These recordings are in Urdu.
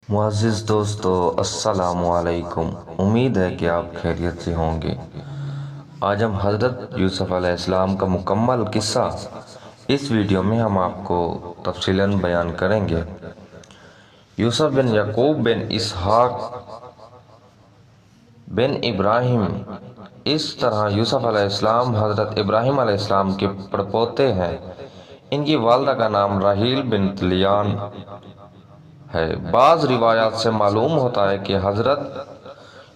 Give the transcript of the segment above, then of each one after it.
معزز دوستو، السلام علیکم۔ امید ہے کہ آپ خیریت سے ہوں گے۔ آج ہم حضرت یوسف علیہ السلام کا مکمل قصہ اس ویڈیو میں ہم آپ کو تفصیلاً بیان کریں گے۔ یوسف بن یعقوب بن اسحاق بن ابراہیم، اس طرح یوسف علیہ السلام حضرت ابراہیم علیہ السلام کے پڑپوتے ہیں۔ ان کی والدہ کا نام راحیل بنت لیان ہے۔ بعض روایات سے معلوم ہوتا ہے کہ حضرت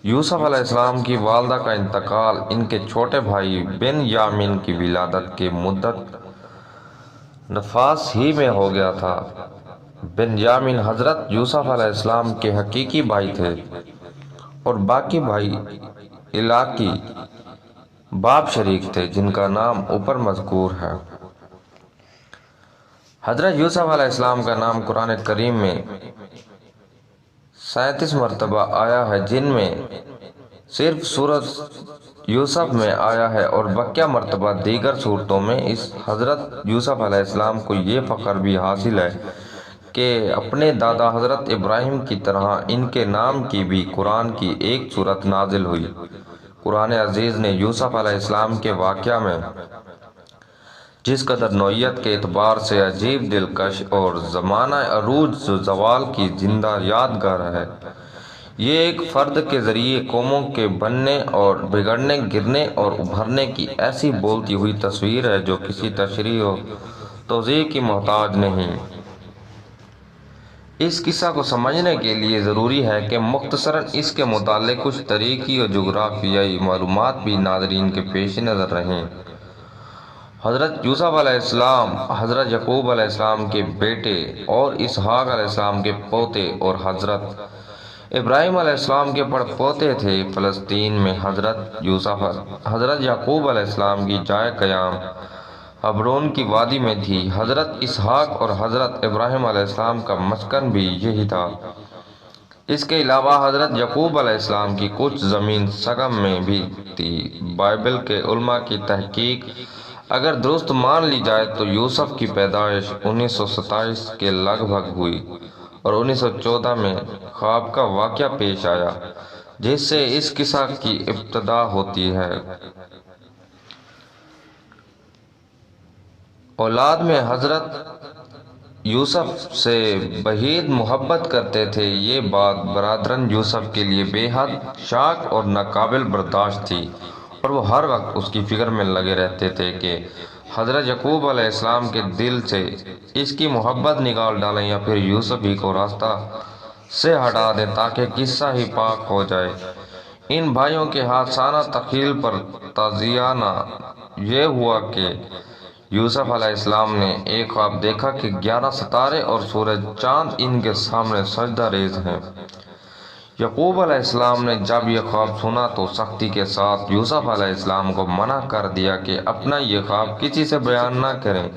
یوسف علیہ السلام کی والدہ کا انتقال ان کے چھوٹے بھائی بن یامین کی ولادت کے مدت نفاس ہی میں ہو گیا تھا۔ بن یامین حضرت یوسف علیہ السلام کے حقیقی بھائی تھے اور باقی بھائی علاقی باپ شریک تھے جن کا نام اوپر مذکور ہے۔ حضرت یوسف علیہ السلام کا نام قرآن کریم میں 37 مرتبہ آیا ہے، جن میں صرف سورۃ یوسف میں آیا ہے اور بقیہ مرتبہ دیگر صورتوں میں۔ اس حضرت یوسف علیہ السلام کو یہ فخر بھی حاصل ہے کہ اپنے دادا حضرت ابراہیم کی طرح ان کے نام کی بھی قرآن کی ایک سورت نازل ہوئی۔ قرآن عزیز نے یوسف علیہ السلام کے واقعہ میں جس قدر نوعیت کے اعتبار سے عجیب، دلکش اور زمانہ عروج و زوال کی زندہ یادگار ہے، یہ ایک فرد کے ذریعے قوموں کے بننے اور بگڑنے، گرنے اور ابھرنے کی ایسی بولتی ہوئی تصویر ہے جو کسی تشریح و توضیح کی محتاج نہیں۔ اس قصہ کو سمجھنے کے لیے ضروری ہے کہ مختصراً اس کے متعلق کچھ تاریخی و جغرافیائی معلومات بھی ناظرین کے پیش نظر رہیں۔ حضرت یوسف علیہ السلام حضرت یعقوب علیہ السلام کے بیٹے اور اسحاق علیہ السلام کے پوتے اور حضرت ابراہیم علیہ السلام کے پڑپوتے تھے۔ فلسطین میں حضرت یوسف حضرت یعقوب علیہ السلام کی جائے قیام حبرون کی وادی میں تھی۔ حضرت اسحاق اور حضرت ابراہیم علیہ السلام کا مسکن بھی یہی تھا۔ اس کے علاوہ حضرت یعقوب علیہ السلام کی کچھ زمین سگم میں بھی تھی۔ بائبل کے علماء کی تحقیق اگر درست مان لی جائے تو یوسف کی پیدائش 1927 کے لگ بھگ ہوئی اور 1914 میں خواب کا واقعہ پیش آیا جس سے اس قصہ کی ابتدا ہوتی ہے۔ اولاد میں حضرت یوسف سے بہت محبت کرتے تھے۔ یہ بات برادران یوسف کے لیے بے حد شاق اور ناقابل برداشت تھی اور وہ ہر وقت اس کی فکر میں لگے رہتے تھے کہ حضرت یعقوب علیہ السلام کے دل سے اس کی محبت نکال ڈالیں یا پھر یوسف ہی کو راستہ سے ہٹا دیں تاکہ قصہ ہی پاک ہو جائے۔ ان بھائیوں کے حادثانہ تخیل پر تازیانہ یہ ہوا کہ یوسف علیہ السلام نے ایک خواب دیکھا کہ 11 ستارے اور سورج چاند ان کے سامنے سجدہ ریز ہیں۔ یعقوب علیہ السلام نے جب یہ خواب سنا تو سختی کے ساتھ یوسف علیہ السلام کو منع کر دیا کہ اپنا یہ خواب کسی سے بیان نہ کریں۔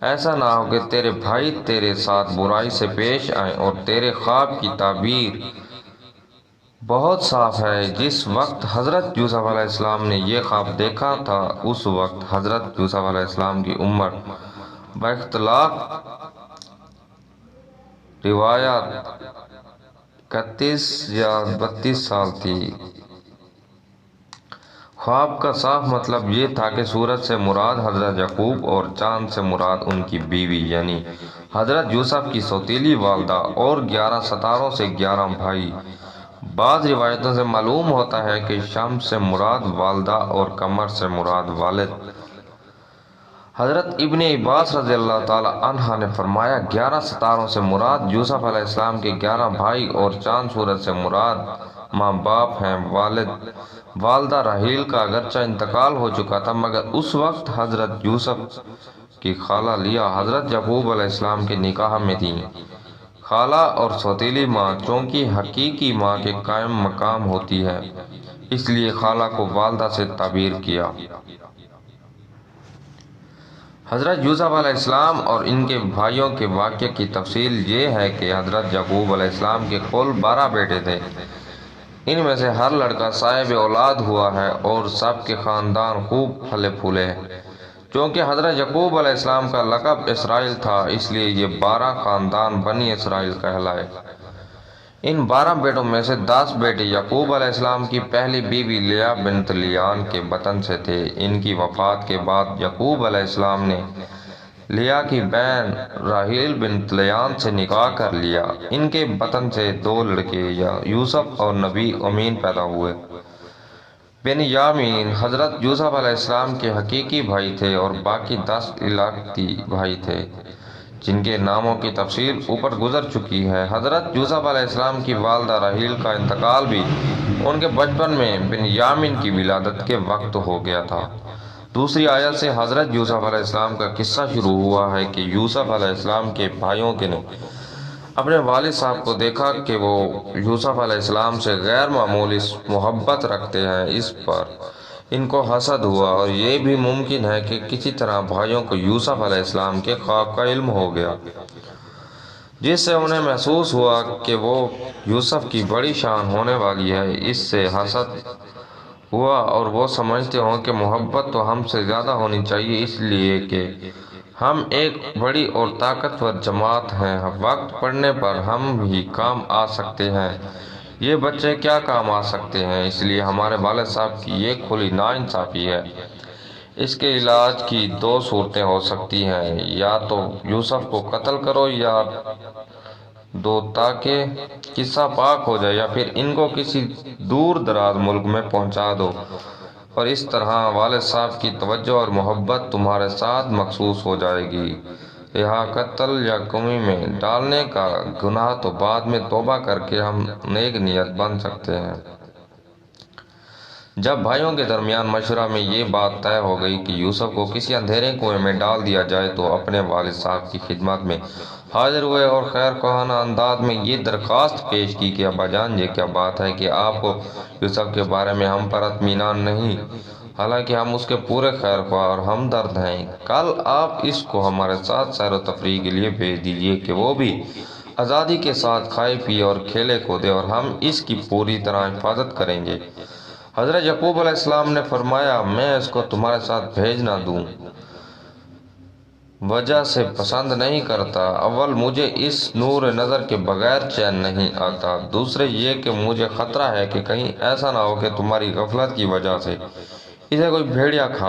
ایسا نہ ہو کہ تیرے بھائی تیرے ساتھ برائی سے پیش آئیں۔ اور تیرے خواب کی تعبیر بہت صاف ہے۔ جس وقت حضرت یوسف علیہ السلام نے یہ خواب دیکھا تھا اس وقت حضرت یوسف علیہ السلام کی عمر باختلاف روایات 31 یا 32 سال تھی۔ خواب کا صاف مطلب یہ تھا کہ سورج سے مراد حضرت یعقوب اور چاند سے مراد ان کی بیوی یعنی حضرت یوسف کی سوتیلی والدہ اور 11 ستاروں سے 11 بھائی۔ بعض روایتوں سے معلوم ہوتا ہے کہ شمس سے مراد والدہ اور قمر سے مراد والد۔ حضرت ابن عباس رضی اللہ تعالی عنہ نے فرمایا 11 ستاروں سے مراد یوسف علیہ السلام کے 11 بھائی اور چاند سورج سے مراد ماں باپ ہیں۔ والدہ راحیل کا اگرچہ انتقال ہو چکا تھا مگر اس وقت حضرت یوسف کی خالہ لیہ حضرت یعقوب علیہ السلام کے نکاح میں تھیں۔ خالہ اور سوتیلی ماں چونکہ حقیقی ماں کے قائم مقام ہوتی ہے اس لیے خالہ کو والدہ سے تعبیر کیا۔ حضرت یوسف علیہ السلام اور ان کے بھائیوں کے واقعے کی تفصیل یہ ہے کہ حضرت یعقوب علیہ السلام کے کل 12 بیٹے تھے۔ ان میں سے ہر لڑکا صاحب اولاد ہوا ہے اور سب کے خاندان خوب پھلے پھولے ہیں۔ چونکہ حضرت یعقوب علیہ السلام کا لقب اسرائیل تھا اس لیے یہ 12 خاندان بنی اسرائیل کہلائے۔ ان 12 بیٹوں میں سے 10 بیٹے یعقوب علیہ السلام کی پہلی بیوی لیا بنت لیان کے بطن سے تھے۔ ان کی وفات کے بعد یعقوب علیہ السلام نے لیا کی بہن راحیل بنت لیان سے نکاح کر لیا۔ ان کے بطن سے 2 لڑکے یوسف اور نبی امین پیدا ہوئے۔ بنیامین حضرت یوسف علیہ السلام کے حقیقی بھائی تھے اور باقی 10 اخلاقی بھائی تھے جن کے ناموں کی تفصیل اوپر گزر چکی ہے۔ حضرت یوسف علیہ السلام کی والدہ راحیل کا انتقال بھی ان کے بچپن میں بنیامین کی ولادت کے وقت ہو گیا تھا۔ دوسری آیت سے حضرت یوسف علیہ السلام کا قصہ شروع ہوا ہے کہ یوسف علیہ السلام کے بھائیوں نے اپنے والد صاحب کو دیکھا کہ وہ یوسف علیہ السلام سے غیر معمولی محبت رکھتے ہیں۔ اس پر ان کو حسد ہوا اور یہ بھی ممکن ہے کہ کسی طرح بھائیوں کو یوسف علیہ السلام کے خواب کا علم ہو گیا، جس سے انہیں محسوس ہوا کہ وہ یوسف کی بڑی شان ہونے والی ہے۔ اس سے حسد ہوا اور وہ سمجھتے ہوں کہ محبت تو ہم سے زیادہ ہونی چاہیے، اس لیے کہ ہم ایک بڑی اور طاقتور جماعت ہیں، وقت پڑنے پر ہم ہی کام آ سکتے ہیں، یہ بچے کیا کام آ سکتے ہیں۔ اس لیے ہمارے والد صاحب کی یہ کھلی ناانصافی ہے۔ اس کے علاج کی 2 صورتیں ہو سکتی ہیں، یا تو یوسف کو قتل کرو یا دو تاکہ قصہ پاک ہو جائے، یا پھر ان کو کسی دور دراز ملک میں پہنچا دو اور اس طرح والد صاحب کی توجہ اور محبت تمہارے ساتھ مخصوص ہو جائے گی۔ یہاں قتل یا کمی میں ڈالنے کا گناہ تو بعد میں توبہ کر کے ہم نیک نیت بن سکتے ہیں۔ جب بھائیوں کے درمیان مشورہ میں یہ بات طے ہو گئی کہ یوسف کو کسی اندھیرے کنویں میں ڈال دیا جائے تو اپنے والد صاحب کی خدمت میں حاضر ہوئے اور خیر خواہانہ انداز میں یہ درخواست پیش کی کہ ابا جان، یہ کیا بات ہے کہ آپ کو یوسف کے بارے میں ہم پر اطمینان نہیں، حالانکہ ہم اس کے پورے خیر خواہ اور ہمدرد ہیں۔ کل آپ اس کو ہمارے ساتھ سیر و تفریح کے لیے بھیج دیجیے کہ وہ بھی آزادی کے ساتھ کھائے پیے اور کھیلے کودے، اور ہم اس کی پوری طرح حفاظت کریں گے۔ حضرت یعقوب علیہ السلام نے فرمایا، میں اس کو تمہارے ساتھ بھیج نہ دوں وجہ سے پسند نہیں کرتا۔ اول مجھے اس نور نظر کے بغیر چین نہیں آتا، دوسرے یہ کہ مجھے خطرہ ہے کہ کہیں ایسا نہ ہو کہ تمہاری غفلت کی وجہ سے اسے کوئی بھیڑیا کھا